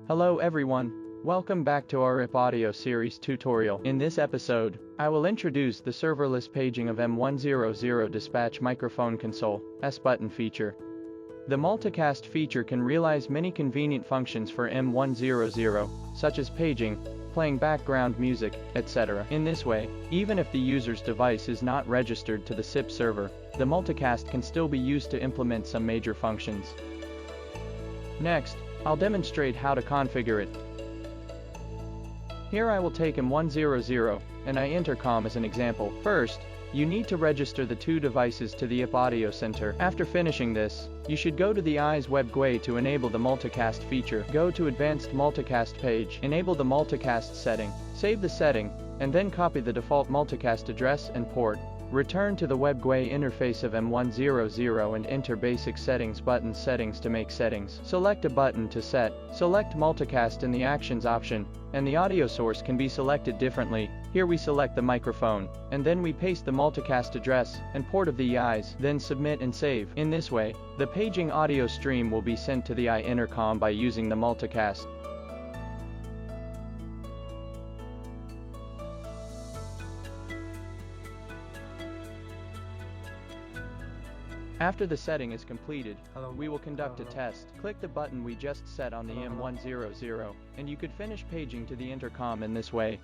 Hello everyone, welcome back to our IP audio series tutorial. In this episode, I will introduce the serverless paging of M100 dispatch microphone console S button feature. The multicast feature can realize many convenient functions for M100, such as paging, playing background music, etc. In this way, even if the user's device is not registered to the SIP server, the multicast can still be used to implement some major functions. Next, I'll demonstrate how to configure it. Here I will take M100 and I intercom as an example. First, you need to register the two devices to the IP audio center. After finishing this, you should go to the IaaS web GUI to enable the multicast feature. Go to Advanced Multicast page, enable the multicast setting, save the setting, and then copy the default multicast address and port. Return to the web GUI interface of M100 and enter basic settings button settings to make settings. Select a button to set, select multicast in the actions option, and the audio source can be selected differently. Here we select the microphone, and then we paste the multicast address and port of the IaaS, then submit and save. In this way, the paging audio stream will be sent to the intercom by using the multicast. After the setting is completed, we will conduct a test. Click the button we just set on the M100, and you could finish paging to the intercom in this way.